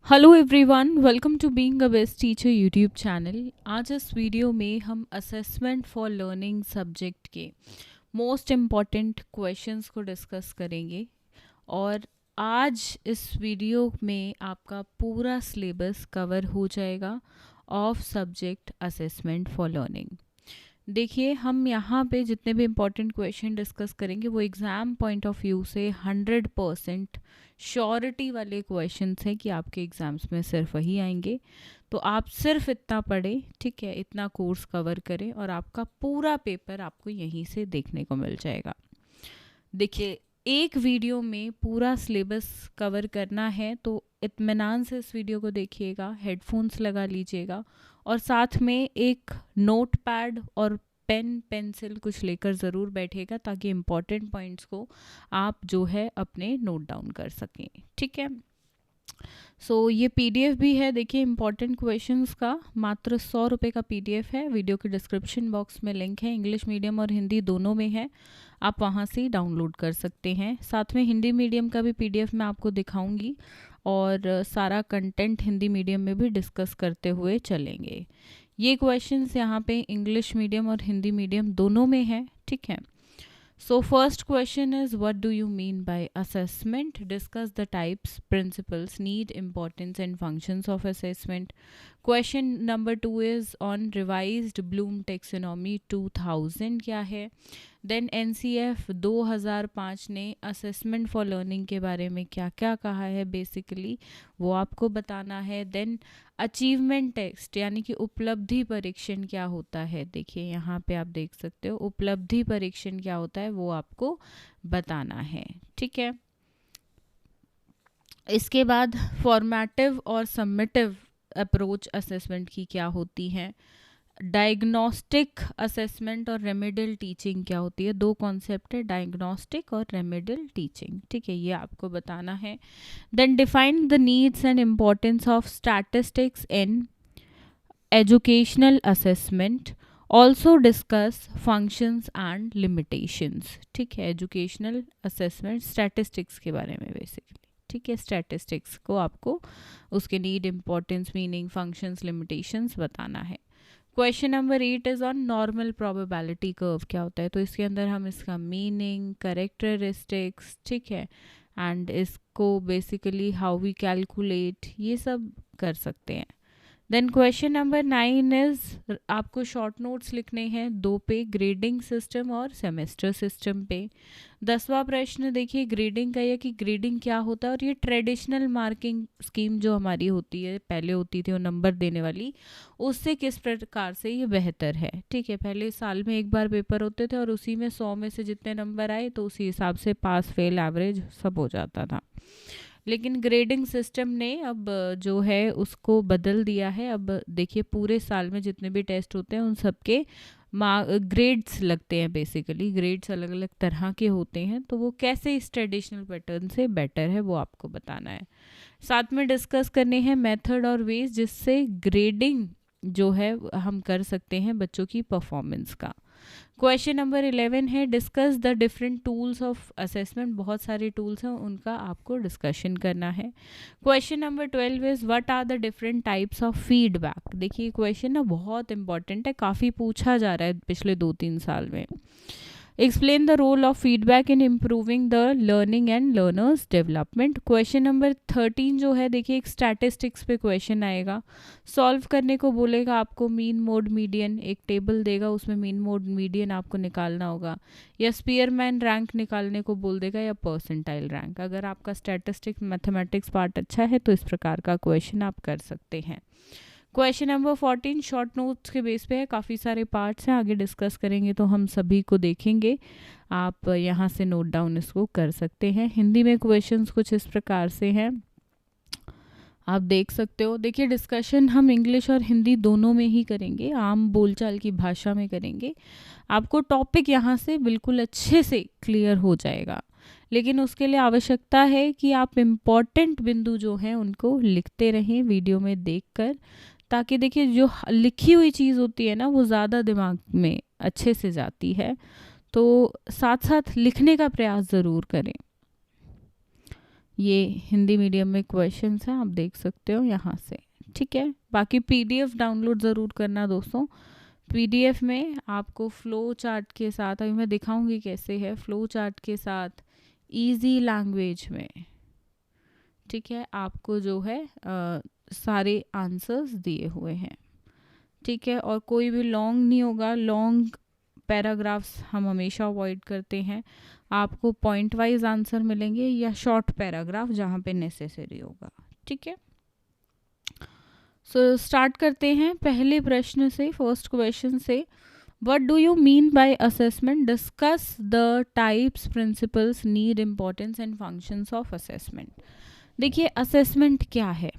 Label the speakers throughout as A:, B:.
A: Hello everyone, welcome to being a best teacher YouTube channel. आज इस video में हम असेसमेंट फॉर लर्निंग सब्जेक्ट के मोस्ट इम्पॉर्टेंट क्वेश्चंस को डिस्कस करेंगे और आज इस वीडियो में आपका पूरा सिलेबस कवर हो जाएगा of subject assessment for learning. देखिए, हम यहाँ पे जितने भी इम्पोर्टेंट क्वेश्चन डिस्कस करेंगे वो एग्ज़ाम पॉइंट ऑफ व्यू से 100% श्योरिटी वाले क्वेश्चन हैं कि आपके एग्ज़ाम्स में सिर्फ वही आएंगे। तो आप सिर्फ इतना पढ़ें, ठीक है, इतना कोर्स कवर करें और आपका पूरा पेपर आपको यहीं से देखने को मिल जाएगा। देखिए, एक वीडियो में पूरा सिलेबस कवर करना है तो इत्मीनान से इस वीडियो को देखिएगा, हेडफोन्स लगा लीजिएगा और साथ में एक नोट पैड और पेन पेंसिल कुछ लेकर ज़रूर बैठिएगा ताकि इम्पॉर्टेंट पॉइंट्स को आप जो है अपने नोट डाउन कर सकें। ठीक है, सो ये पीडीएफ भी है, देखिए इम्पॉर्टेंट क्वेश्चंस का मात्र 100 रुपये का पीडीएफ है। वीडियो के डिस्क्रिप्शन बॉक्स में लिंक है, इंग्लिश मीडियम और हिंदी दोनों में है, आप वहाँ से डाउनलोड कर सकते हैं। साथ में हिंदी मीडियम का भी पीडीएफ मैं आपको दिखाऊंगी और सारा कंटेंट हिंदी मीडियम में भी डिस्कस करते हुए चलेंगे। ये क्वेश्चंस यहाँ पे इंग्लिश मीडियम और हिंदी मीडियम दोनों में है। ठीक है, so first question is, what do you mean by assessment? Discuss the types, principles, need, importance and functions of assessment. Question number 2 is on revised Bloom taxonomy 2000 क्या है। देन NCF 2005 ने assessment for learning के बारे में क्या क्या कहा है बेसिकली वो आपको बताना है। देन अचीवमेंट टेस्ट यानी कि उपलब्धि परीक्षण क्या होता है, देखिए यहाँ पे आप देख सकते हो उपलब्धि परीक्षण क्या होता है वो आपको बताना है। ठीक है, इसके बाद फॉर्मेटिव और सबमिटिव अप्रोच असेसमेंट की क्या होती है, डायग्नोस्टिक असेसमेंट और रेमेडियल टीचिंग क्या होती है। दो कॉन्सेप्ट है, डायग्नोस्टिक और रेमेडियल टीचिंग। ठीक है, ये आपको बताना है। Then define the needs and importance of statistics in educational assessment, also discuss functions and limitations. ठीक है, एजुकेशनल असेसमेंट स्टैटिस्टिक्स के बारे में बेसिकली। ठीक है, स्टैटिस्टिक्स को आपको उसके need, importance, meaning, functions, limitations बताना है। Question number 8 is on normal probability curve क्या होता है, तो इसके अंदर हम इसका मीनिंग, कैरेक्टरिस्टिक्स, ठीक है, एंड इसको बेसिकली हाउ वी कैलकुलेट, ये सब कर सकते हैं। देन क्वेश्चन नंबर 9 इज़ आपको शॉर्ट नोट्स लिखने हैं 2 पे, ग्रेडिंग सिस्टम और सेमेस्टर सिस्टम पे। 10वां प्रश्न देखिए ग्रेडिंग का, यह कि ग्रेडिंग क्या होता है और ये ट्रेडिशनल मार्किंग स्कीम जो हमारी होती है, पहले होती थी वो नंबर देने वाली, उससे किस प्रकार से ये बेहतर है। ठीक है, पहले साल में एक बार पेपर होते थे और उसी में 100 में से जितने नंबर आए तो उसी हिसाब से पास फेल एवरेज सब हो जाता था, लेकिन ग्रेडिंग सिस्टम ने अब जो है उसको बदल दिया है। अब देखिए पूरे साल में जितने भी टेस्ट होते हैं उन सब के ग्रेड्स लगते हैं, बेसिकली ग्रेड्स अलग अलग तरह के होते हैं, तो वो कैसे इस ट्रेडिशनल पैटर्न से बेटर है वो आपको बताना है। साथ में डिस्कस करने हैं मेथड और वेज जिससे ग्रेडिंग जो है हम कर सकते हैं बच्चों की परफॉर्मेंस का। क्वेश्चन नंबर 11 है discuss the different tools of assessment, बहुत सारे टूल्स हैं उनका आपको डिस्कशन करना है। Question number 12 is what are the different types of feedback. देखिए क्वेश्चन ना बहुत इंपॉर्टेंट है, काफ़ी पूछा जा रहा है पिछले 2-3 साल में। Explain the role of feedback in improving the learning and learners development. Question number 13 जो है देखिए एक स्टैटिस्टिक्स पे क्वेश्चन आएगा, सॉल्व करने को बोलेगा आपको मीन मोड मीडियन, एक टेबल देगा उसमें मीन मोड मीडियन आपको निकालना होगा, या स्पीयरमैन रैंक निकालने को बोल देगा या परसेंटाइल रैंक। अगर आपका स्टैटिस्टिक्स मैथमेटिक्स पार्ट अच्छा है तो इस प्रकार का क्वेश्चन आप कर सकते हैं। क्वेश्चन नंबर 14 शॉर्ट नोट्स के बेस पे है, काफ़ी सारे पार्ट्स हैं, आगे डिस्कस करेंगे तो हम सभी को देखेंगे, आप यहाँ से नोट डाउन इसको कर सकते हैं। हिंदी में क्वेश्चंस कुछ इस प्रकार से हैं, आप देख सकते हो। देखिए डिस्कशन हम इंग्लिश और हिंदी दोनों में ही करेंगे, आम बोलचाल की भाषा में करेंगे, आपको टॉपिक यहाँ से बिल्कुल अच्छे से क्लियर हो जाएगा, लेकिन उसके लिए आवश्यकता है कि आप इम्पॉर्टेंट बिंदु जो हैं उनको लिखते रहें वीडियो में देखकर, ताकि देखिए जो लिखी हुई चीज़ होती है ना वो ज़्यादा दिमाग में अच्छे से जाती है, तो साथ साथ लिखने का प्रयास ज़रूर करें। ये हिंदी मीडियम में क्वेश्चंस हैं, आप देख सकते हो यहाँ से, ठीक है। बाकी पीडीएफ डाउनलोड ज़रूर करना दोस्तों। पीडीएफ में आपको फ़्लो चार्ट के साथ, अभी मैं दिखाऊंगी कैसे है, फ़्लो चार्ट के साथ इजी लैंग्वेज में, ठीक है, आपको जो है सारे आंसर्स दिए हुए हैं, ठीक है। और कोई भी लॉन्ग नहीं होगा, लॉन्ग पैराग्राफ्स हम हमेशा अवॉइड करते हैं। आपको पॉइंट वाइज आंसर मिलेंगे या शॉर्ट पैराग्राफ जहाँ पे नेसेसरी होगा, ठीक है। सो स्टार्ट करते हैं पहले प्रश्न से, फर्स्ट क्वेश्चन से। What do you mean by assessment? Discuss the types, principles, need, importance and functions of assessment. देखिए असेसमेंट क्या है?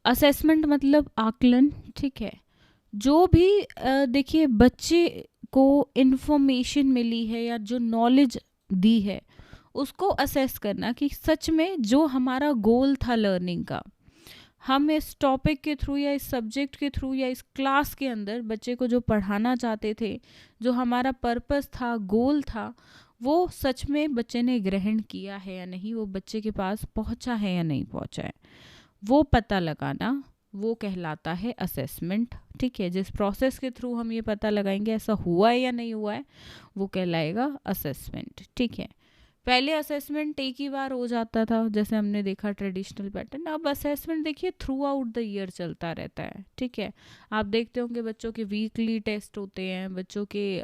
A: असेसमेंट मतलब आकलन, ठीक है। जो भी देखिए बच्चे को इन्फॉर्मेशन मिली है या जो नॉलेज दी है उसको असेस करना कि सच में जो हमारा गोल था लर्निंग का, हम इस टॉपिक के थ्रू या इस सब्जेक्ट के थ्रू या इस क्लास के अंदर बच्चे को जो पढ़ाना चाहते थे, जो हमारा पर्पस था, गोल था, वो सच में बच्चे ने ग्रहण किया है या नहीं, वो बच्चे के पास पहुंचा है या नहीं पहुंचा है, वो पता लगाना, वो कहलाता है असेसमेंट, ठीक है। जिस प्रोसेस के थ्रू हम ये पता लगाएंगे ऐसा हुआ है या नहीं हुआ है, वो कहलाएगा असेसमेंट, ठीक है। पहले असेसमेंट एक ही बार हो जाता था, जैसे हमने देखा ट्रेडिशनल पैटर्न। अब असेसमेंट देखिए थ्रू आउट द ईयर चलता रहता है, ठीक है। आप देखते होंगे बच्चों के वीकली टेस्ट होते हैं, बच्चों के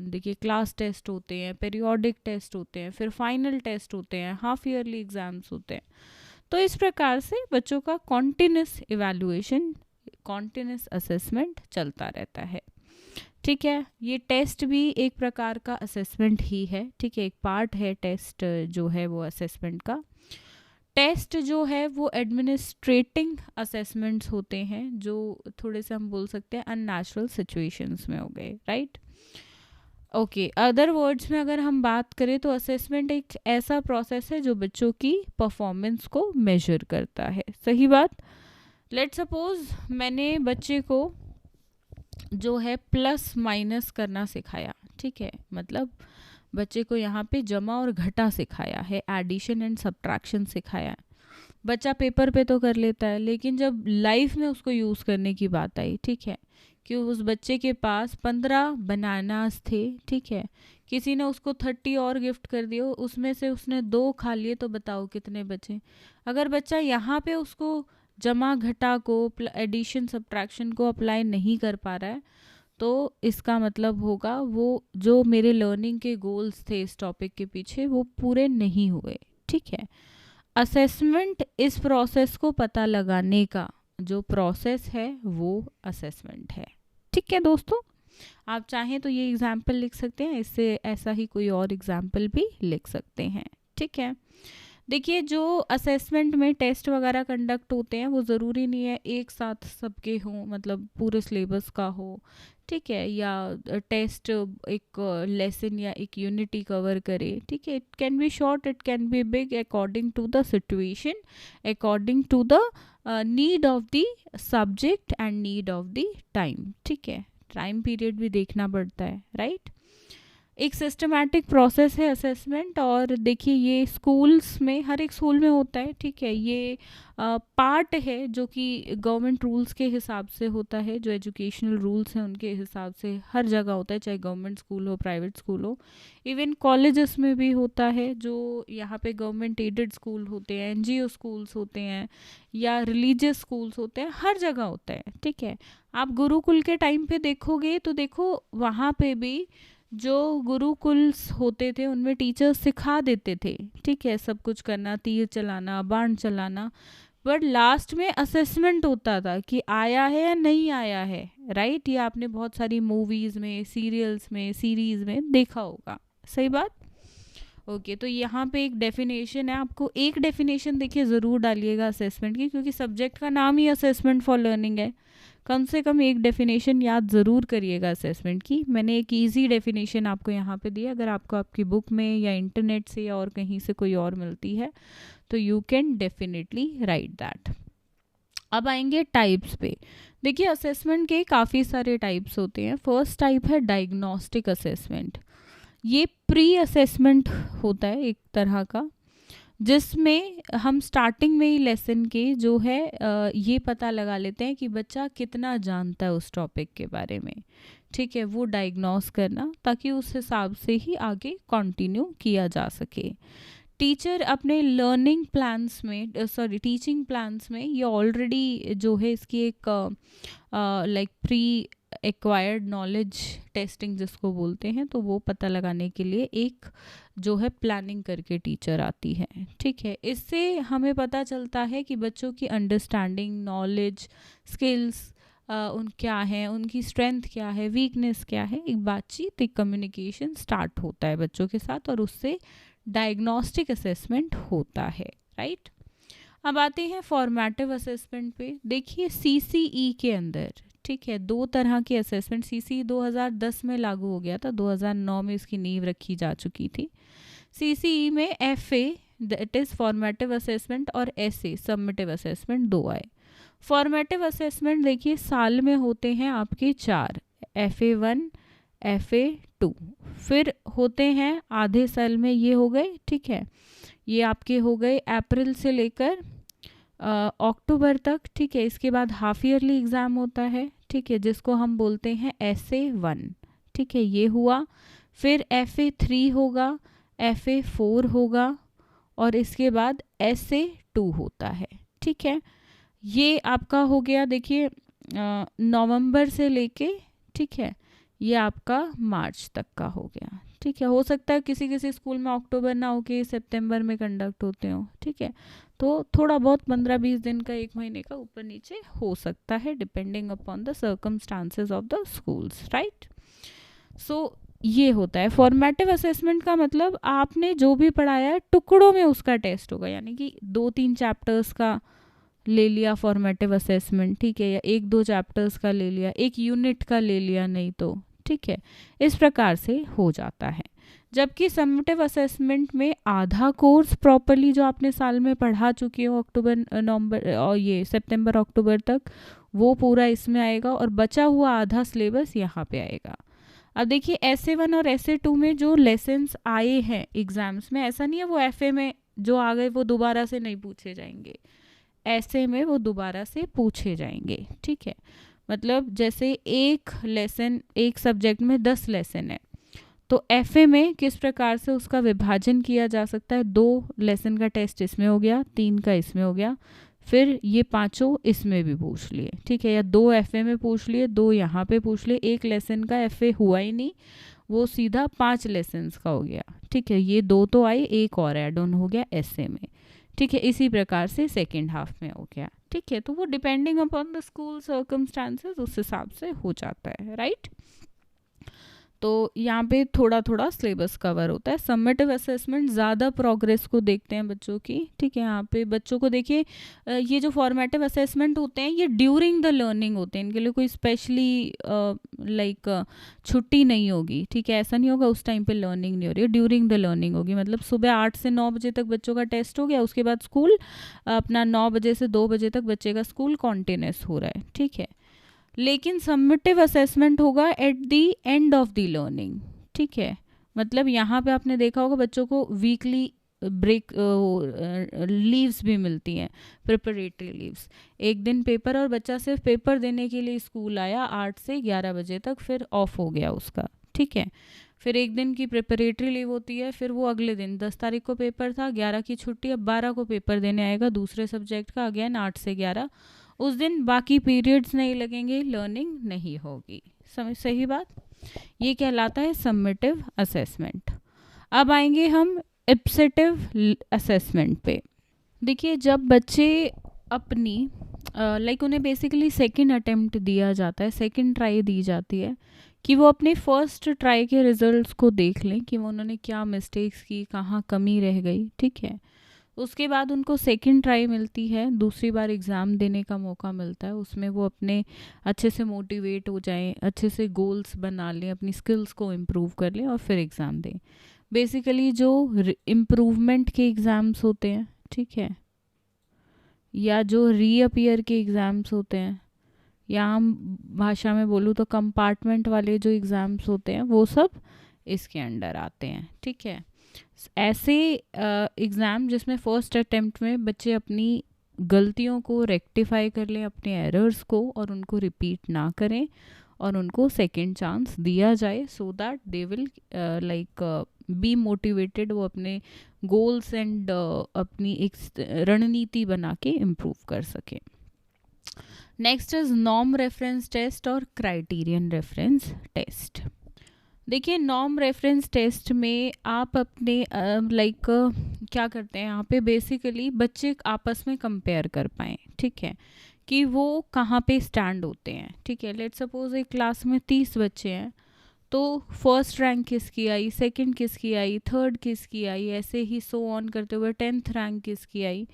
A: देखिए क्लास टेस्ट होते हैं, पीरियोडिक टेस्ट होते हैं, फिर फाइनल टेस्ट होते हैं, हाफ ईयरली एग्जाम्स होते हैं। तो इस प्रकार से बच्चों का कॉन्टिन्यूस इवैल्यूएशन, कॉन्टिन्यूस असेसमेंट चलता रहता है, ठीक है। ये टेस्ट भी एक प्रकार का असेसमेंट ही है, ठीक है, एक पार्ट है टेस्ट जो है वो असेसमेंट का। टेस्ट जो है वो एडमिनिस्ट्रेटिंग असेसमेंट्स होते हैं, जो थोड़े से हम बोल सकते हैं अननेचुरल सिचुएशंस में हो गए, राइट। ओके, अदर वर्ड्स में अगर हम बात करें तो असेसमेंट एक ऐसा प्रोसेस है जो बच्चों की परफॉर्मेंस को मेजर करता है, सही बात। लेट्स सपोज मैंने बच्चे को जो है प्लस माइनस करना सिखाया, ठीक है, मतलब बच्चे को यहाँ पे जमा और घटा सिखाया है, एडिशन एंड सब्ट्रैक्शन सिखाया है। बच्चा पेपर पे तो कर लेता है, लेकिन जब लाइफ में उसको यूज़ करने की बात आई, ठीक है, कि उस बच्चे के पास 15 बनानास थे, ठीक है, किसी ने उसको 30 और गिफ्ट कर दिए, उसमें से उसने 2 खा लिए, तो बताओ कितने बचे। अगर बच्चा यहाँ पे उसको जमा घटा को, एडिशन सब्ट्रैक्शन को अप्लाई नहीं कर पा रहा है, तो इसका मतलब होगा वो जो मेरे लर्निंग के गोल्स थे इस टॉपिक के पीछे वो पूरे नहीं हुए, ठीक है। असेसमेंट इस प्रोसेस को पता लगाने का जो प्रोसेस है वो असेसमेंट है, ठीक है दोस्तों। आप चाहें तो ये एग्जाम्पल लिख सकते हैं, इससे ऐसा ही कोई और एग्जाम्पल भी लिख सकते हैं, ठीक है। देखिए जो असेसमेंट में टेस्ट वगैरह कंडक्ट होते हैं वो ज़रूरी नहीं है एक साथ सबके हों, मतलब पूरे सिलेबस का हो, ठीक है, या टेस्ट एक लेसन या एक यूनिटी कवर करे, ठीक है। It can be short, it can be big, according to the situation, according to the need of the subject and need of the time, ठीक है। टाइम पीरियड भी देखना पड़ता है, राइट। एक सिस्टमैटिक प्रोसेस है असेसमेंट, और देखिए ये स्कूल्स में, हर एक स्कूल में होता है, ठीक है। ये पार्ट है जो कि गवर्नमेंट रूल्स के हिसाब से होता है, जो एजुकेशनल रूल्स हैं उनके हिसाब से हर जगह होता है, चाहे गवर्नमेंट स्कूल हो, प्राइवेट स्कूल हो, इवन कॉलेजेस में भी होता है। जो यहाँ पे गवर्नमेंट एडेड स्कूल होते हैं, एनजीओ स्कूल्स होते हैं, या रिलीजियस स्कूल्स होते हैं, हर जगह होता है, ठीक है। आप गुरुकुल के टाइम पे देखोगे तो देखो वहाँ पे भी जो गुरुकुल्स होते थे उनमें टीचर्स सिखा देते थे, ठीक है, सब कुछ करना, तीर चलाना, बाण चलाना, बट लास्ट में असेसमेंट होता था कि आया है या नहीं आया है, राइट। ये आपने बहुत सारी मूवीज़ में, सीरियल्स में, सीरीज़ में देखा होगा, सही बात। ओके, तो यहाँ पे एक डेफिनेशन है, आपको एक डेफिनेशन देखिए ज़रूर डालिएगा असेसमेंट की, क्योंकि सब्जेक्ट का नाम ही असेसमेंट फॉर लर्निंग है। कम से कम एक डेफिनेशन याद ज़रूर करिएगा असेसमेंट की। मैंने एक इजी डेफिनेशन आपको यहाँ पे दी, अगर आपको आपकी बुक में या इंटरनेट से या और कहीं से कोई और मिलती है तो you can definitely right that. अब आएंगे टाइप्स पे। देखिए असेसमेंट के काफ़ी सारे टाइप्स होते हैं। फर्स्ट टाइप है डायग्नोस्टिक असेसमेंट। ये प्री असेसमेंट होता है एक तरह का, जिसमें हम स्टार्टिंग में ही लेसन के जो है ये पता लगा लेते हैं कि बच्चा कितना जानता है उस टॉपिक के बारे में, ठीक है, वो डायग्नोस करना, ताकि उस हिसाब से ही आगे कंटिन्यू किया जा सके। टीचर अपने लर्निंग प्लान्स में टीचिंग प्लान्स में ये ऑलरेडी जो है इसकी एक like pre acquired knowledge testing जिसको बोलते हैं, तो वो पता लगाने के लिए एक जो है प्लानिंग करके टीचर आती है, ठीक है। इससे हमें पता चलता है कि बच्चों की अंडरस्टैंडिंग, नॉलेज, स्किल्स उन क्या हैं, उनकी स्ट्रेंथ क्या है, वीकनेस क्या है, एक बातचीत, एक कम्युनिकेशन स्टार्ट होता है बच्चों के साथ, और उससे डायग्नोस्टिक असेसमेंट होता है, राइट। अब आते हैं फॉर्मेटिव असेसमेंट पे। देखिए सीसीई के अंदर, ठीक है, दो तरह के असेसमेंट, सीसीई 2010 में लागू हो गया था, 2009 में इसकी नींव रखी जा चुकी थी। सीसीई में FA that is formative assessment और एसए सबमिटिव असेसमेंट दो आए। फॉर्मेटिव असेसमेंट देखिए साल में होते हैं आपके 4, FA1, FA2, फिर होते हैं आधे साल में, ये हो गए, ठीक है, ये आपके हो गए अप्रैल से लेकर अक्टूबर तक, ठीक है। इसके बाद हाफ ईयरली एग्ज़ाम होता है, ठीक है, जिसको हम बोलते हैं SA1, ठीक है, ये हुआ। फिर FA3 होगा, FA4 होगा, और इसके बाद SA2 होता है, ठीक है। ये आपका हो गया देखिए नवंबर से लेके, ठीक है, ये आपका मार्च तक का हो गया, ठीक है। हो सकता है किसी किसी स्कूल में अक्टूबर ना होके सितंबर में कंडक्ट होते हो, ठीक है, तो थोड़ा बहुत 15-20 दिन का, 1 महीने का ऊपर नीचे हो सकता है, depending upon the circumstances of the schools, right. So ये होता है फॉर्मेटिव असेसमेंट का मतलब आपने जो भी पढ़ाया है टुकड़ों में उसका टेस्ट होगा, यानी कि 2-3 चैप्टर्स का ले लिया फॉर्मेटिव असेसमेंट, ठीक है, या 1-2 चैप्टर्स का ले लिया, 1 यूनिट का ले लिया, नहीं तो, ठीक है, इस प्रकार से हो जाता है। जबकि समेटिव असेसमेंट में आधा कोर्स प्रॉपरली जो आपने साल में पढ़ा चुके हो अक्टूबर नवंबर और ये सितंबर अक्टूबर तक, वो पूरा इसमें आएगा, और बचा हुआ आधा सिलेबस यहाँ पे आएगा। अब देखिए SA1 और SA2 में जो लेसन्स आए हैं एग्जाम्स में, ऐसा नहीं है वो FA में जो आ गए वो दोबारा से नहीं पूछे जाएंगे, ऐसे में वो दोबारा से पूछे जाएंगे, ठीक है। मतलब जैसे एक लेसन, एक सब्जेक्ट में 10 लेसन है, तो FA में किस प्रकार से उसका विभाजन किया जा सकता है, 2 लेसन का टेस्ट इसमें हो गया, 3 का इसमें हो गया, फिर ये 5 इसमें भी पूछ लिए, ठीक है, या 2 FA में पूछ लिए, 2 यहाँ पे पूछ लिए, एक लेसन का FA हुआ ही नहीं, वो सीधा 5 लेसन्स का हो गया, ठीक है, ये 2 तो आए, एक और ऐड ऑन हो गया SA में, ठीक है। इसी प्रकार से सेकेंड हाफ में हो गया, ठीक है, तो वो depending upon the school circumstances उस हिसाब से हो जाता है, राइट। तो यहाँ पे थोड़ा थोड़ा सिलेबस कवर होता है। समेटिव असेसमेंट ज़्यादा प्रोग्रेस को देखते हैं बच्चों की, ठीक है। यहाँ पे बच्चों को देखिए ये जो फॉर्मेटिव असेसमेंट होते हैं ये ड्यूरिंग द लर्निंग होते हैं, इनके लिए कोई स्पेशली लाइक छुट्टी नहीं होगी, ठीक है, ऐसा नहीं होगा उस टाइम पे लर्निंग नहीं हो रही है, ड्यूरिंग द लर्निंग होगी। मतलब सुबह 8 से 9 बजे तक बच्चों का टेस्ट हो गया, उसके बाद स्कूल अपना 9 बजे से 2 बजे तक बच्चे का स्कूल कॉन्टिन्यूस हो रहा है, ठीक है। लेकिन समेटिव असेसमेंट होगा at the end of the learning, ठीक है। मतलब यहाँ पे आपने देखा होगा बच्चों को वीकली ब्रेक लीव्स भी मिलती हैं, प्रिपरेटरी लीव्स, एक दिन पेपर, और बच्चा सिर्फ पेपर देने के लिए स्कूल आया 8 से 11 बजे तक, फिर ऑफ हो गया उसका, ठीक है। फिर एक दिन की प्रिपरेटरी लीव होती है, फिर वो अगले दिन 10 तारीख को पेपर था, 11 की छुट्टी, अब 12 को पेपर देने आएगा दूसरे सब्जेक्ट का, अगेन 8 से 11, उस दिन बाकी पीरियड्स नहीं लगेंगे, लर्निंग नहीं होगी, समझ सही बात। ये कहलाता है समेटिव असेसमेंट। अब आएंगे हम एब्सेटिव असेसमेंट पे। देखिए जब बच्चे अपनी लाइक उन्हें बेसिकली सेकंड अटेम्प्ट दिया जाता है, सेकंड ट्राई दी जाती है, कि वो अपने फर्स्ट ट्राई के रिजल्ट्स को देख लें कि वो उन्होंने क्या मिस्टेक्स की, कहाँ कमी रह गई, ठीक है। उसके बाद उनको सेकंड ट्राई मिलती है, दूसरी बार एग्ज़ाम देने का मौका मिलता है, उसमें वो अपने अच्छे से मोटिवेट हो जाएं, अच्छे से गोल्स बना लें, अपनी स्किल्स को इम्प्रूव कर लें और फिर एग्ज़ाम दें। बेसिकली जो इम्प्रूवमेंट के एग्ज़ाम्स होते हैं, ठीक है, या जो रीअपियर के एग्ज़ाम्स होते हैं, या हम भाषा में बोलूँ तो कंपार्टमेंट वाले जो एग्ज़ाम्स होते हैं, वो सब इसके अंडर आते हैं, ठीक है। ऐसे एग्ज़ाम जिसमें फर्स्ट अटेम्प्ट में बच्चे अपनी गलतियों को रेक्टिफाई कर लें, अपने एरर्स को, और उनको रिपीट ना करें, और उनको सेकेंड चांस दिया जाए, so that they will like be motivated, वो अपने गोल्स एंड अपनी एक रणनीति बना के इम्प्रूव कर सकें। Next is norm reference test और क्राइटेरियन रेफरेंस टेस्ट। देखिए, नॉर्म रेफरेंस टेस्ट में आप अपने क्या करते हैं यहाँ पे, बेसिकली बच्चे आपस में कंपेयर कर पाएँ, ठीक है, कि वो कहाँ पे स्टैंड होते हैं, ठीक है। लेट्स सपोज एक क्लास में 30 बच्चे हैं, तो फर्स्ट रैंक किसकी आई, सेकंड किसकी आई, थर्ड किसकी आई, ऐसे ही सो ऑन करते हुए 10th रैंक किसकी आई।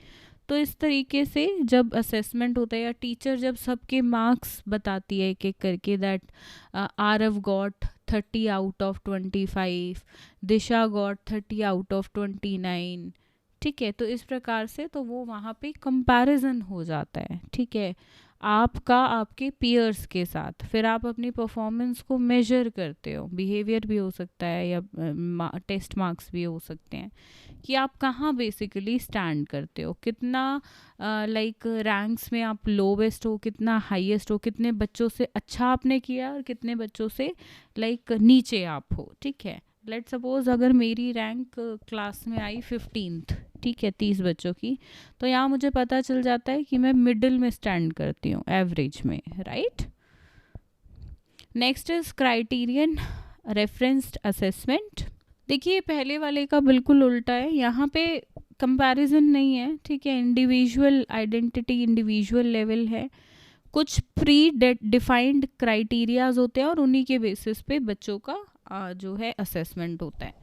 A: तो इस तरीके से जब असेसमेंट होता है, या टीचर जब सबके मार्क्स बताती है एक एक करके, that Aarav got 30 out of 25, Disha got 30 out of 29, ठीक है। तो इस प्रकार से तो वो वहाँ पे कंपैरिजन हो जाता है, ठीक है, आपका आपके पीयर्स के साथ। फिर आप अपनी परफॉर्मेंस को मेजर करते हो, बिहेवियर भी हो सकता है, या टेस्ट मार्क्स भी हो सकते हैं, कि आप कहाँ बेसिकली स्टैंड करते हो, कितना रैंक्स में आप लोवेस्ट हो, कितना हाईएस्ट हो, कितने बच्चों से अच्छा आपने किया और कितने बच्चों से नीचे आप हो, ठीक है। लेट्स सपोज अगर मेरी रैंक क्लास में आई 15th, ठीक है, 30 बच्चों की, तो यहाँ मुझे पता चल जाता है कि मैं मिडिल में स्टैंड करती हूँ, एवरेज में, right. Next is criterion referenced assessment. देखिए, पहले वाले का बिल्कुल उल्टा है, यहाँ पे कंपैरिजन नहीं है, ठीक है, इंडिविजुअल आइडेंटिटी, इंडिविजुअल लेवल है, कुछ प्री डिफाइंड क्राइटेरियाज होते हैं, और उन्हीं के बेसिस पे बच्चों का जो है असेसमेंट होता है।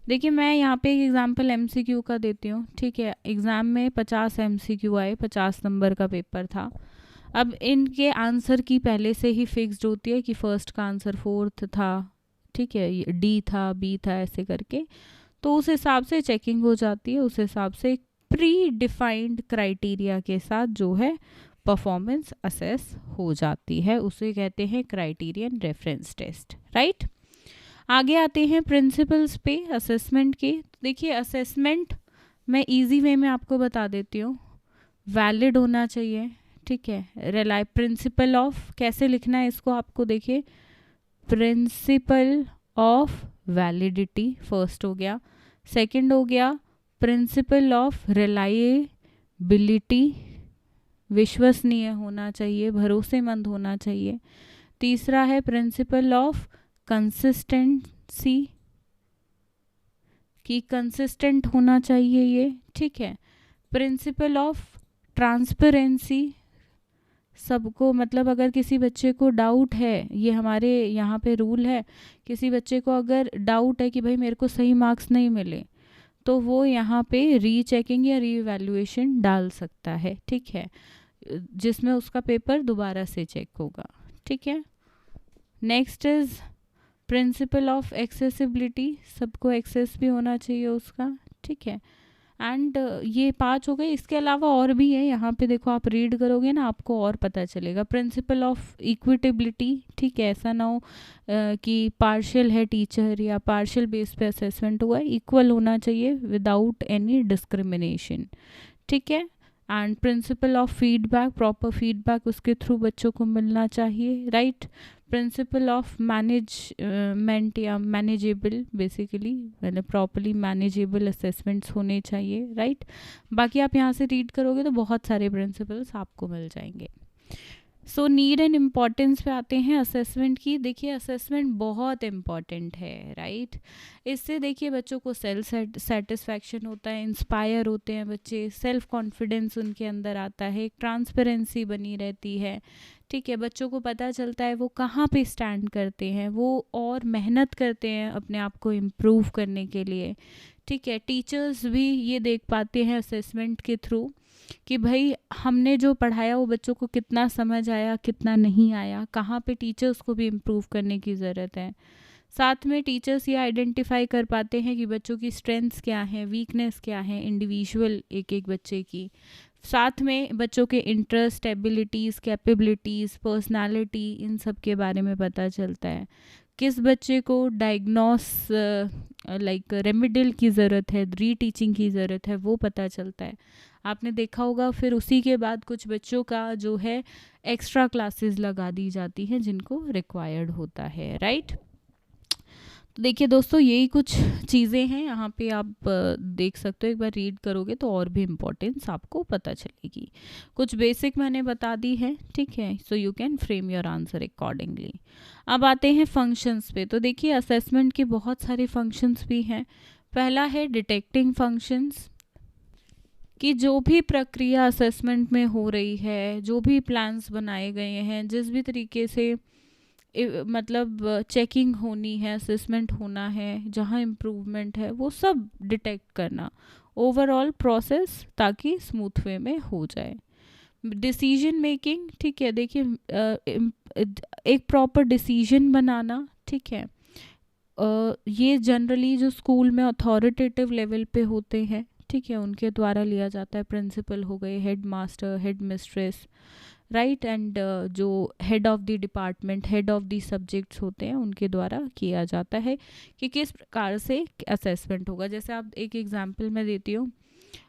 A: देखिए, मैं यहाँ पे एक एग्जांपल एमसीक्यू का देती हूँ, ठीक है। एग्ज़ाम में 50 एमसीक्यू आए, 50 नंबर का पेपर था। अब इनके आंसर की पहले से ही फिक्स्ड होती है कि फर्स्ट का आंसर 4th था, ठीक है, डी था, बी था, ऐसे करके। तो उस हिसाब से चेकिंग हो जाती है, उस हिसाब से एक प्री डिफाइंड क्राइटेरिया के साथ जो है परफॉर्मेंस असेस हो जाती है, उसे कहते हैं क्राइटेरियन रेफरेंस टेस्ट, राइट। आगे आते हैं प्रिंसिपल्स पे असेसमेंट के। देखिए, असेसमेंट मैं इजी वे में आपको बता देती हूँ, वैलिड होना चाहिए, ठीक है। प्रिंसिपल ऑफ कैसे लिखना है इसको आपको, देखिए, प्रिंसिपल ऑफ वैलिडिटी फर्स्ट हो गया, सेकंड हो गया प्रिंसिपल ऑफ रिलायबिलिटी, विश्वसनीय होना चाहिए, भरोसेमंद होना चाहिए। तीसरा है प्रिंसिपल ऑफ कंसिस्टेंसी, कि कंसिस्टेंट होना चाहिए ये, ठीक है। प्रिंसिपल ऑफ ट्रांसपेरेंसी, सबको, मतलब अगर किसी बच्चे को डाउट है, ये हमारे यहाँ पे रूल है, किसी बच्चे को अगर डाउट है कि भाई मेरे को सही मार्क्स नहीं मिले, तो वो यहाँ पे रीचेकिंग या रीवैल्यूएशन डाल सकता है, ठीक है, जिसमें उसका पेपर दोबारा से चेक होगा, ठीक है। Next is principle of accessibility, सबको एक्सेस भी होना चाहिए उसका, ठीक है। एंड ये 5 हो गए, इसके अलावा और भी है, यहाँ पे देखो, आप रीड करोगे ना आपको और पता चलेगा। प्रिंसिपल ऑफ इक्विटेबिलिटी, ठीक है, ऐसा ना हो कि पार्शियल है टीचर या पार्शियल बेस पे असेसमेंट हुआ है, इक्वल होना चाहिए विदाउट एनी डिस्क्रिमिनेशन, ठीक है। And principle of feedback, proper feedback उसके थ्रू बच्चों को मिलना चाहिए, राइट। प्रिंसिपल ऑफ मैनेजमेंट या मैनेजेबल, बेसिकली मतलब प्रॉपरली मैनेजेबल असेसमेंट्स होने चाहिए, राइट। बाकी आप यहाँ से रीड करोगे तो बहुत सारे प्रिंसिपल्स आपको मिल जाएंगे। सो नीड एंड इम्पॉर्टेंस पे आते हैं असेसमेंट की। देखिए, असेसमेंट बहुत इम्पॉर्टेंट है, राइट। इससे देखिए बच्चों को सेल्फ सेटिस्फैक्शन होता है, इंस्पायर होते हैं बच्चे, सेल्फ कॉन्फिडेंस उनके अंदर आता है, एक ट्रांसपेरेंसी बनी रहती है, ठीक है। बच्चों को पता चलता है वो कहाँ पे स्टैंड करते हैं, वो और मेहनत करते हैं अपने आप को इम्प्रूव करने के लिए, ठीक है। टीचर्स भी ये देख पाते हैं असेसमेंट के थ्रू कि भाई हमने जो पढ़ाया वो बच्चों को कितना समझ आया, कितना नहीं आया, कहाँ पे टीचर्स को भी इम्प्रूव करने की ज़रूरत है। साथ में टीचर्स ये आइडेंटिफाई कर पाते हैं कि बच्चों की स्ट्रेंथ्स क्या हैं, वीकनेस क्या है, इंडिविजुअल एक एक बच्चे की। साथ में बच्चों के इंटरेस्ट, एबिलिटीज़, कैपेबिलिटीज़, पर्सनालिटी, इन सब के बारे में पता चलता है। किस बच्चे को लाइक रेमिडियल की ज़रूरत है, रीटीचिंग की ज़रूरत है, वो पता चलता है। आपने देखा होगा फिर उसी के बाद कुछ बच्चों का जो है एक्स्ट्रा क्लासेस लगा दी जाती हैं जिनको रिक्वायर्ड होता है, राइट। तो देखिए दोस्तों, यही कुछ चीज़ें हैं यहाँ पे, आप देख सकते हो, एक बार रीड करोगे तो और भी इम्पोर्टेंस आपको पता चलेगी। कुछ बेसिक मैंने बता दी है, ठीक है, so you can frame your answer accordingly. अब आते हैं फंक्शंस पे। तो देखिए असेसमेंट के बहुत सारे फंक्शंस भी हैं। पहला है डिटेक्टिंग फंक्शंस, कि जो भी प्रक्रिया असेसमेंट में हो रही है, जो भी प्लान्स बनाए गए हैं, जिस भी तरीके से मतलब चेकिंग होनी है, असेसमेंट होना है, जहाँ इम्प्रूवमेंट है, वो सब डिटेक्ट करना, ओवरऑल प्रोसेस ताकि स्मूथ वे में हो जाए। डिसीजन मेकिंग, ठीक है, देखिए एक प्रॉपर डिसीजन बनाना, ठीक है, ये जनरली जो स्कूल में अथॉरिटेटिव लेवल पे होते हैं, ठीक है, उनके द्वारा लिया जाता है। प्रिंसिपल हो गए, head master, head mistress, right, and जो head of the department, head of the subjects होते हैं, उनके द्वारा किया जाता है कि किस प्रकार से असेसमेंट होगा। जैसे आप एक एग्जांपल मैं देती हूँ,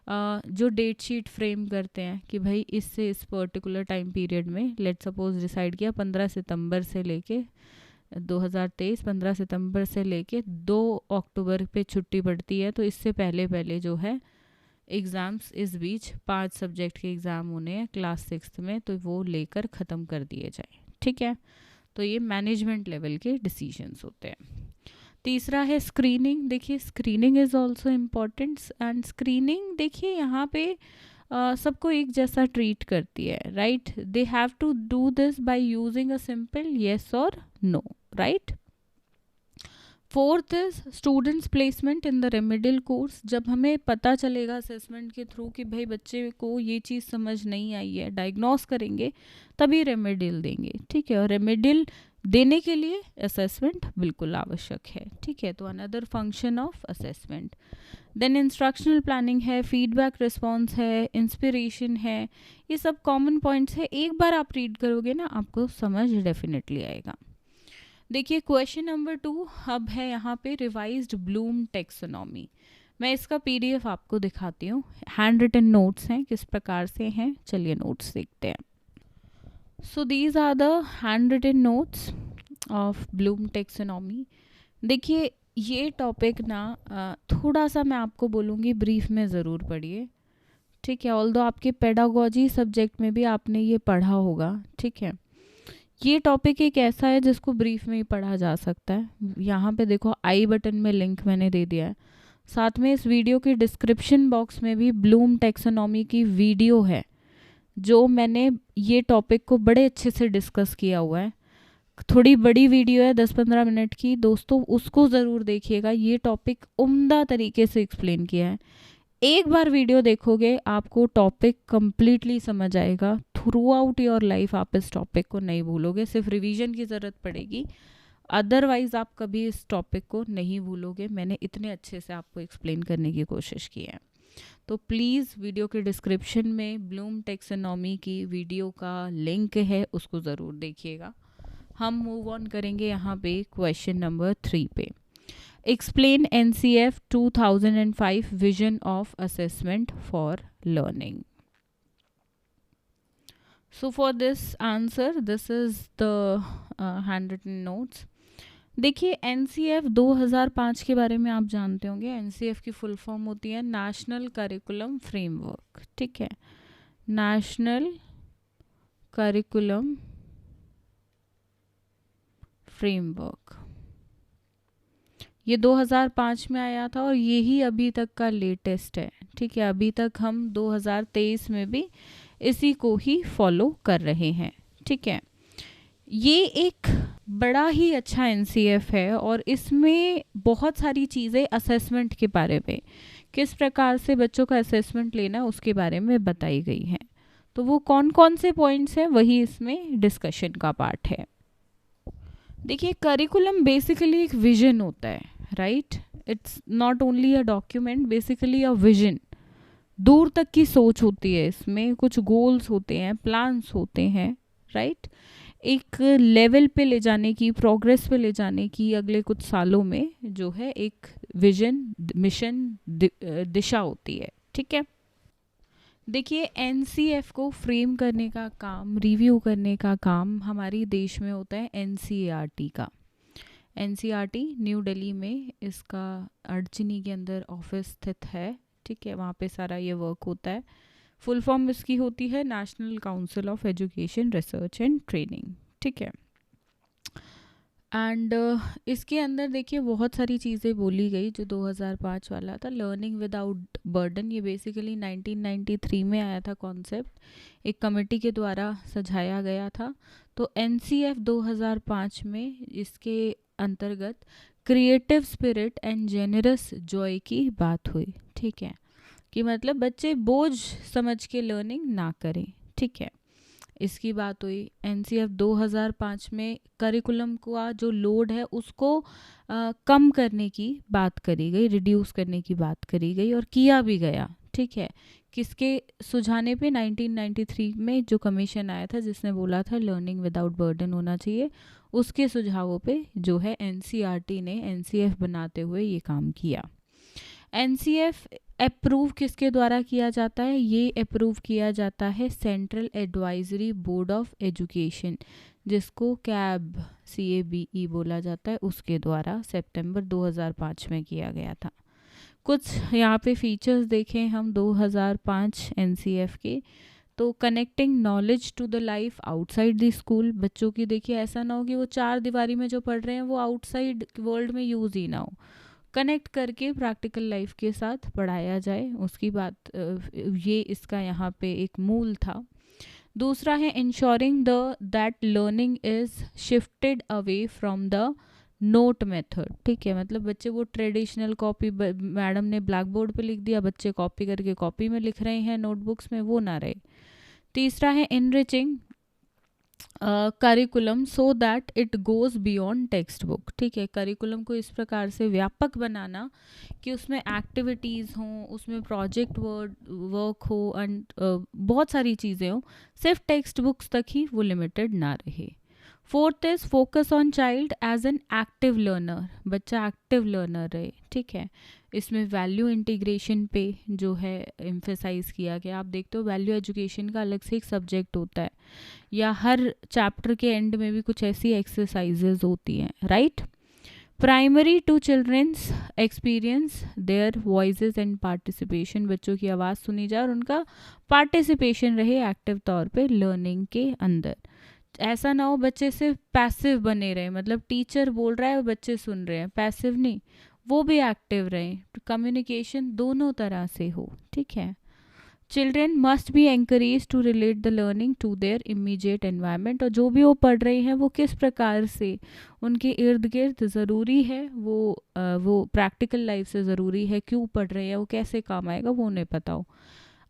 A: जो डेट शीट फ्रेम करते हैं कि भाई इससे इस पर्टिकुलर टाइम पीरियड में, लेट सपोज डिसाइड किया 15 सितंबर से लेके 2023 15 सितंबर से लेके 2 अक्टूबर पे छुट्टी पड़ती है, तो इससे पहले पहले जो है एग्ज़ाम्स, इस बीच 5 सब्जेक्ट के एग्ज़ाम होने हैं क्लास 6 में, तो वो लेकर ख़त्म कर दिए जाए, ठीक है। तो ये मैनेजमेंट लेवल के डिसीजंस होते हैं। तीसरा है स्क्रीनिंग। देखिए screening is also important, and screening देखिए यहाँ पे सबको एक जैसा ट्रीट करती है, right. They have to do this by using a simple yes और no, right. Fourth is students placement in the remedial course. जब हमें पता चलेगा असेसमेंट के थ्रू कि भाई बच्चे को ये चीज़ समझ नहीं आई है, डायग्नोस करेंगे तभी रेमेडियल देंगे, ठीक है। और रेमेडियल देने के लिए असेसमेंट बिल्कुल आवश्यक है, ठीक है। तो another function of assessment. Then instructional planning है, फीडबैक रिस्पॉन्स है, इंस्पिरेशन है, ये सब कॉमन पॉइंट्स है। एक बार आप रीड करोगे ना, आपको समझ डेफिनेटली आएगा। देखिए क्वेश्चन नंबर 2 अब है यहाँ पे रिवाइज्ड ब्लूम टैक्सोनॉमी। मैं इसका पीडीएफ आपको दिखाती हूँ, हैंड रिटन नोट्स हैं, किस प्रकार से हैं, चलिए नोट्स देखते हैं। So these are the hand written notes of Bloom taxonomy. देखिए ये टॉपिक ना थोड़ा सा मैं आपको बोलूँगी ब्रीफ में ज़रूर पढ़िए, ठीक है। ऑल्दो आपके पेडागोजी सब्जेक्ट में भी आपने ये पढ़ा होगा, ठीक है। ये टॉपिक एक ऐसा है जिसको ब्रीफ में ही पढ़ा जा सकता है। यहाँ पे देखो आई बटन में लिंक मैंने दे दिया है, साथ में इस वीडियो के डिस्क्रिप्शन बॉक्स में भी ब्लूम टैक्सोनॉमी की वीडियो है, जो मैंने ये टॉपिक को बड़े अच्छे से डिस्कस किया हुआ है। थोड़ी बड़ी वीडियो है, 10-15 मिनट की, दोस्तों उसको ज़रूर देखिएगा। ये टॉपिक उम्दा तरीके से एक्सप्लेन किया है। एक बार वीडियो देखोगे आपको टॉपिक कंप्लीटली समझ आएगा। थ्रू आउट योर लाइफ आप इस टॉपिक को नहीं भूलोगे, सिर्फ रिवीजन की ज़रूरत पड़ेगी, अदरवाइज आप कभी इस टॉपिक को नहीं भूलोगे। मैंने इतने अच्छे से आपको एक्सप्लेन करने की कोशिश की है। तो प्लीज़ वीडियो के डिस्क्रिप्शन में ब्लूम टैक्सोनॉमी की वीडियो का लिंक है, उसको ज़रूर देखिएगा। हम मूव ऑन करेंगे यहाँ पे क्वेश्चन नंबर 3 पे। Explain NCF 2005 vision of assessment for learning. So for this answer, this is the handwritten notes. देखिए NCF 2005 के बारे में आप जानते होंगे। NCF की फुल फॉर्म होती है नेशनल करिकुलम फ्रेमवर्क, ठीक है, नेशनल करिकुलम फ्रेमवर्क। ये 2005 में आया था और यही अभी तक का लेटेस्ट है, ठीक है। अभी तक हम 2023 में भी इसी को ही फॉलो कर रहे हैं, ठीक है। ये एक बड़ा ही अच्छा एनसीएफ है और इसमें बहुत सारी चीज़ें असेसमेंट के बारे में, किस प्रकार से बच्चों का असेसमेंट लेना उसके बारे में बताई गई हैं। तो वो कौन कौन से पॉइंट्स हैं वही इसमें डिस्कशन का पार्ट है। देखिए करिकुलम बेसिकली एक विजन होता है, right. It's not only a document, basically a vision. दूर तक की सोच होती है इसमें, कुछ गोल्स होते हैं, प्लान्स होते हैं, राइट। एक लेवल पे ले जाने की, प्रोग्रेस पे ले जाने की अगले कुछ सालों में जो है एक विजन, मिशन, दिशा होती है। ठीक है। देखिए एनसीएफ को फ्रेम करने का काम, रिव्यू करने का काम हमारी देश में होता है एनसीईआरटी का। एनसीईआरटी न्यू दिल्ली में इसका अड़चनी के अंदर ऑफिस स्थित है। ठीक है, वहाँ पे सारा ये वर्क होता है। फुल फॉर्म इसकी होती है national council of education research and training. ठीक है। एंड इसके अंदर देखिए बहुत सारी चीज़ें बोली गई। जो 2005 वाला था लर्निंग विदाउट बर्डन, ये बेसिकली 1993 में आया था कॉन्सेप्ट, एक कमेटी के द्वारा सुझाया गया था। तो एनसीएफ 2005 में इसके अंतर्गत creative spirit and generous Joy की बात हुई। ठीक है, कि मतलब बच्चे बोझ समझ के लर्निंग ना करें। ठीक है, इसकी बात हुई। एनसीएफ 2005 में करिकुलम का जो लोड है उसको कम करने की बात करी गई, रिड्यूस करने की बात करी गई और किया भी गया। ठीक है, किसके सुझाने पे? 1993 में जो कमीशन आया था जिसने बोला था लर्निंग विदाउट बर्डन होना चाहिए, उसके सुझावों पे जो है एनसीईआरटी ने एनसीएफ बनाते हुए ये काम किया। एनसीएफ अप्रूव किसके द्वारा किया जाता है? ये अप्रूव किया जाता है central advisory board of education, जिसको CABE बोला जाता है, उसके द्वारा सितंबर 2005 में किया गया था। कुछ यहाँ पे फीचर्स देखें हम 2005 एनसीएफ के। तो connecting knowledge to the life outside the school, बच्चों की देखिए ऐसा ना हो कि वो चार दीवारी में जो पढ़ रहे हैं वो आउटसाइड वर्ल्ड में यूज़ ही ना हो, कनेक्ट करके प्रैक्टिकल लाइफ के साथ पढ़ाया जाए, उसकी बात, ये इसका यहाँ पे एक मूल था। दूसरा है ensuring that learning is shifted away from the note method. ठीक है, मतलब बच्चे वो ट्रेडिशनल कॉपी, मैडम ने ब्लैक बोर्ड पे लिख दिया, बच्चे कॉपी करके कॉपी में लिख रहे हैं नोटबुक्स में, वो ना रहे। तीसरा है enriching curriculum so that it goes beyond text book. ठीक है, करिकुलम को इस प्रकार से व्यापक बनाना कि उसमें एक्टिविटीज़ हों, उसमें प्रोजेक्ट वर्क हो एंड बहुत सारी चीज़ें हों, सिर्फ टेक्स्ट बुक्स तक ही वो लिमिटेड ना रहे। Fourth is focus on child as an active learner, बच्चा एक्टिव लर्नर रहे। ठीक है, इसमें वैल्यू इंटीग्रेशन पे जो है एम्फेसाइज किया गया। आप देखते हो वैल्यू एजुकेशन का अलग से एक सब्जेक्ट होता है, या हर चैप्टर के एंड में भी कुछ ऐसी एक्सरसाइजेज होती हैं, right. Primary to children's experience their voices and participation, बच्चों की आवाज़ सुनी जाए और उनका पार्टिसिपेशन रहे एक्टिव तौर पे लर्निंग के अंदर। ऐसा ना हो बच्चे सिर्फ पैसिव बने रहे, मतलब टीचर बोल रहा है और बच्चे सुन रहे हैं, पैसिव नहीं, वो भी एक्टिव रहे, कम्युनिकेशन दोनों तरह से हो। ठीक है, children must be encourage to relate the learning to their immediate environment, और जो भी वो पढ़ रहे हैं वो किस प्रकार से उनके इर्द गिर्द ज़रूरी है, वो प्रैक्टिकल लाइफ से ज़रूरी है, क्यों पढ़ रहे हैं, वो कैसे काम आएगा, वो उन्हें पता हो।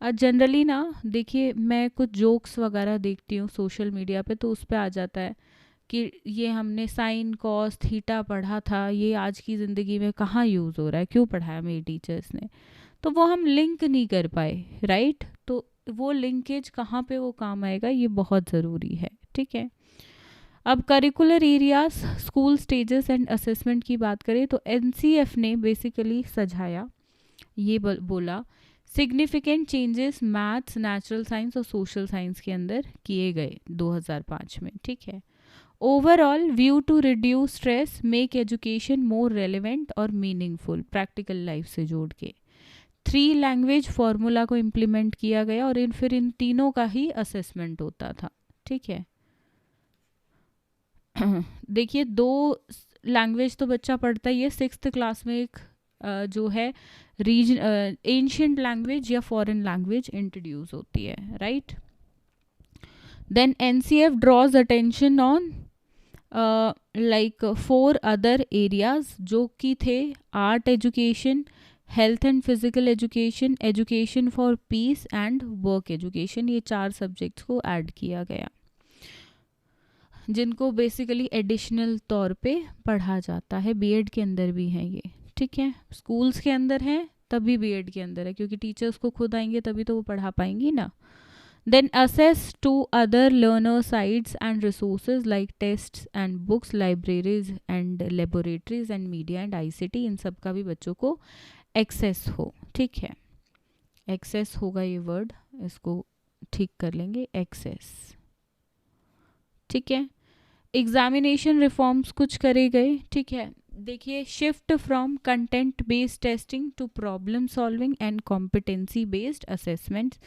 A: जनरली ना देखिए, मैं कुछ जोक्स वगैरह देखती हूँ सोशल मीडिया पे, तो उस पर आ जाता है कि ये हमने साइन कॉस थीटा पढ़ा था, ये आज की ज़िंदगी में कहाँ यूज़ हो रहा है, क्यों पढ़ाया मेरी टीचर्स ने, तो वो हम लिंक नहीं कर पाए, राइट। तो वो लिंकेज कहाँ पे वो काम आएगा, ये बहुत ज़रूरी है। ठीक है, अब curricular areas, school stages and assessment की बात करें तो एनसीएफ ने बेसिकली सझाया, ये बोला significant changes maths, natural science और सोशल साइंस के अंदर किए गए 2005 में। ठीक है, overall view to reduce stress, make education more relevant और मीनिंगफुल, प्रैक्टिकल लाइफ से जोड़ के 3 लैंग्वेज फार्मूला को इम्प्लीमेंट किया गया और फिर इन तीनों का ही असेसमेंट होता था। ठीक है, देखिए 2 लैंग्वेज तो बच्चा पढ़ता ही है, 6th क्लास में एक जो है रीजन एंशिएंट लैंग्वेज या फॉरेन लैंग्वेज इंट्रोड्यूस होती है, right. Then NCF draws attention on like 4 other areas, जो कि थे art education, health and physical education, education for peace and work education. ये 4 सब्जेक्ट्स को ऐड किया गया, जिनको बेसिकली एडिशनल तौर पे पढ़ा जाता है, बीएड के अंदर भी हैं ये। ठीक है, स्कूल्स के अंदर हैं तभी बीएड के अंदर है, क्योंकि टीचर्स को खुद आएंगे तभी तो वो पढ़ा पाएंगी ना। Then access to other learner sites and resources like tests and books, libraries and laboratories and media and ICT, इन सब का भी बच्चों को एक्सेस हो. ठीक है, एक्सेस होगा ये वर्ड, इसको ठीक कर लेंगे, एक्सेस. ठीक है. एग्जामिनेशन रिफॉर्म्स कुछ करे गए. ठीक है, देखिए, shift from content based testing to problem solving and competency based assessments.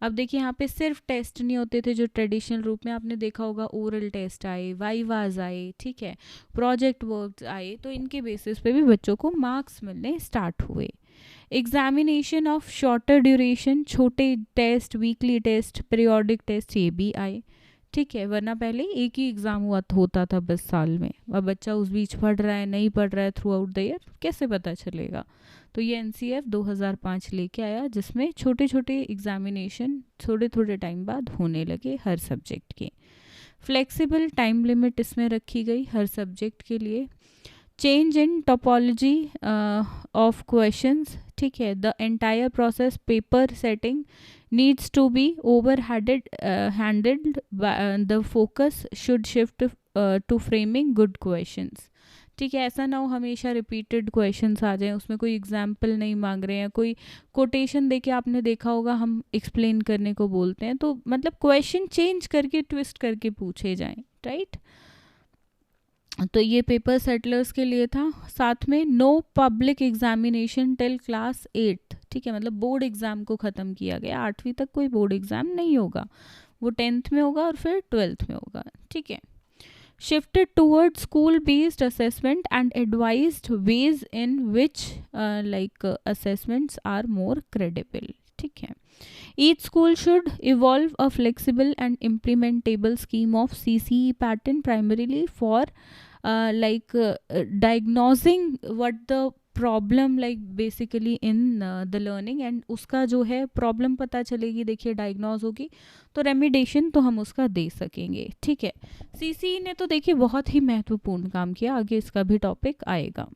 A: अब देखिए, यहाँ पे सिर्फ टेस्ट नहीं होते थे जो ट्रेडिशनल रूप में आपने देखा होगा, ओरल टेस्ट आए, वाइवाज आए, ठीक है, प्रोजेक्ट वर्क आए, तो इनके बेसिस पे भी बच्चों को मार्क्स मिलने स्टार्ट हुए. एग्जामिनेशन ऑफ शॉर्टर ड्यूरेशन, छोटे test, weekly test, periodic test, ये भी आए. ठीक है, वरना पहले एक ही एग्ज़ाम होता था बस साल में. अब बच्चा उस बीच पढ़ रहा है, नहीं पढ़ रहा है थ्रू आउट द ईयर, कैसे पता चलेगा? तो ये NCF 2005 लेके आया, जिसमें छोटे छोटे एग्जामिनेशन थोड़े थोड़े टाइम बाद होने लगे हर सब्जेक्ट के. फ्लेक्सिबल टाइम लिमिट इसमें रखी गई हर सब्जेक्ट के लिए. Change in topology of questions. ठीक है, the entire process paper setting needs to be handled the focus should shift to framing good questions. ठीक है, ऐसा ना हो हमेशा रिपीटेड क्वेश्चंस आ जाएं, उसमें कोई एग्जाम्पल नहीं मांग रहे हैं, कोई कोटेशन देके आपने देखा होगा हम एक्सप्लेन करने को बोलते हैं, तो मतलब क्वेश्चन चेंज करके ट्विस्ट करके पूछे जाएं. राइट, तो ये पेपर सेटलर्स के लिए था. साथ में no public examination till class 8. ठीक है, मतलब बोर्ड एग्ज़ाम को ख़त्म किया गया. 8वीं तक कोई बोर्ड एग्ज़ाम नहीं होगा, वो 10th में होगा और फिर 12th में होगा. ठीक है. Shifted toward school based assessment and advised ways in which like assessments are more credible. ठीक है. Each school should evolve a flexible and implementable scheme of CCE pattern primarily for diagnosing what the problem like basically in the learning, and उसका जो है problem पता चलेगी, देखिए diagnose होगी तो रेमिडेशन तो हम उसका दे सकेंगे. ठीक है, CCE ने तो देखिए बहुत ही महत्वपूर्ण काम किया, आगे इसका भी टॉपिक आएगा.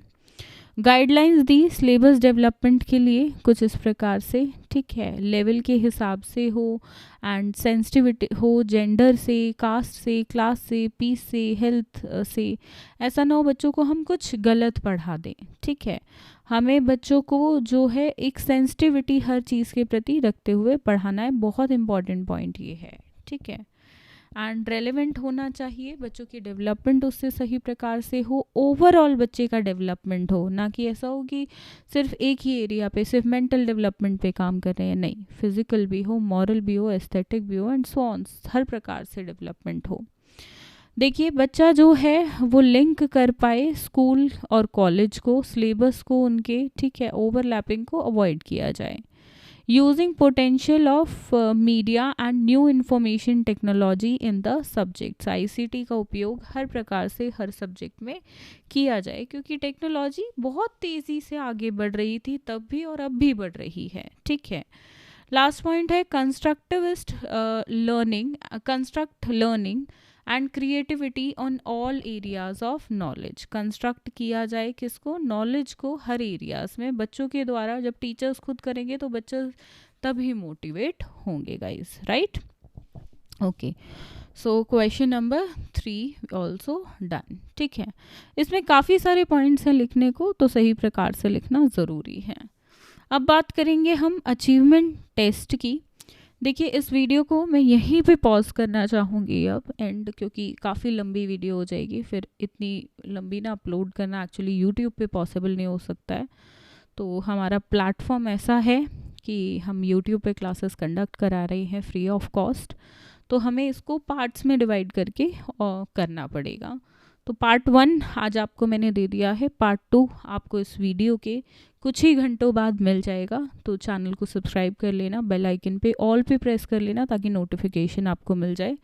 A: गाइडलाइंस दी सिलेबस डेवलपमेंट के लिए कुछ इस प्रकार से. ठीक है, लेवल के हिसाब से हो एंड सेंसिटिविटी हो, जेंडर से, कास्ट से, क्लास से, पीस से, हेल्थ से. ऐसा ना हो बच्चों को हम कुछ गलत पढ़ा दें. ठीक है, हमें बच्चों को जो है एक सेंसिटिविटी हर चीज़ के प्रति रखते हुए पढ़ाना है. बहुत इंपॉर्टेंट पॉइंट ये है. ठीक है, एंड रेलेवेंट होना चाहिए, बच्चों की डेवलपमेंट उससे सही प्रकार से हो, ओवरऑल बच्चे का डेवलपमेंट हो, ना कि ऐसा हो कि सिर्फ एक ही एरिया पे, सिर्फ मेंटल डेवलपमेंट पे काम कर रहे हैं. नहीं, फिजिकल भी हो, मॉरल भी हो, एस्थेटिक भी हो, एंड सो ऑन, हर प्रकार से डेवलपमेंट हो. देखिए, बच्चा जो है वो लिंक कर पाए स्कूल और कॉलेज को, सिलेबस को उनके. ठीक है, ओवरलैपिंग को अवॉइड किया जाए. Using potential of media and new information technology in the subjects. ICT का उपयोग हर प्रकार से हर सब्जेक्ट में किया जाए, क्योंकि टेक्नोलॉजी बहुत तेज़ी से आगे बढ़ रही थी तब भी और अब भी बढ़ रही है. ठीक है. लास्ट पॉइंट है constructivist learning, construct learning and creativity on all areas of knowledge. Construct किया जाए किसको? नॉलेज को हर एरियाज में बच्चों के द्वारा. जब टीचर्स खुद करेंगे तो बच्चे तभी मोटिवेट होंगे guys. Right, okay. So question number 3 also done. ठीक है, इसमें काफ़ी सारे पॉइंट्स हैं लिखने को, तो सही प्रकार से लिखना ज़रूरी है. अब बात करेंगे हम अचीवमेंट टेस्ट की. देखिए, इस वीडियो को मैं यहीं पे पॉज करना चाहूँगी अब एंड, क्योंकि काफ़ी लंबी वीडियो हो जाएगी, फिर इतनी लंबी ना अपलोड करना एक्चुअली यूट्यूब पे पॉसिबल नहीं हो सकता है. तो हमारा प्लेटफॉर्म ऐसा है कि हम यूट्यूब पे क्लासेस कंडक्ट करा रहे हैं फ्री ऑफ कॉस्ट, तो हमें इसको पार्ट्स में डिवाइड करके करना पड़ेगा. तो पार्ट 1 आज आपको मैंने दे दिया है, पार्ट 2 आपको इस वीडियो के कुछ ही घंटों बाद मिल जाएगा. तो चैनल को सब्सक्राइब कर लेना, बेल आइकन पे ऑल पे प्रेस कर लेना ताकि नोटिफिकेशन आपको मिल जाए.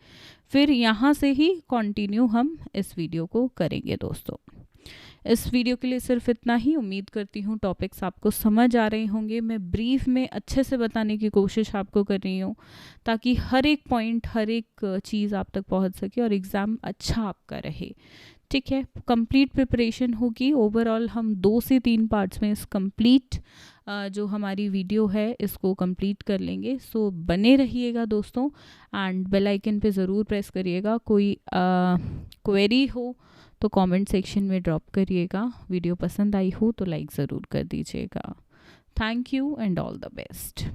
A: फिर यहाँ से ही कंटिन्यू हम इस वीडियो को करेंगे दोस्तों. इस वीडियो के लिए सिर्फ इतना ही. उम्मीद करती हूँ टॉपिक्स आपको समझ आ रहे होंगे. मैं ब्रीफ में अच्छे से बताने की कोशिश आपको कर रही हूँ ताकि हर एक पॉइंट, हर एक चीज़ आप तक पहुँच सके और एग्ज़ाम अच्छा आपका रहे. ठीक है, कंप्लीट प्रिपरेशन होगी। ओवरऑल हम 2 से 3 पार्ट्स में इस कंप्लीट जो हमारी वीडियो है इसको कंप्लीट कर लेंगे। सो बने रहिएगा दोस्तों, एंड बेल आइकन पे ज़रूर प्रेस करिएगा। कोई क्वेरी हो तो कमेंट सेक्शन में ड्रॉप करिएगा। वीडियो पसंद आई हो तो लाइक ज़रूर कर दीजिएगा। Thank you and all the best.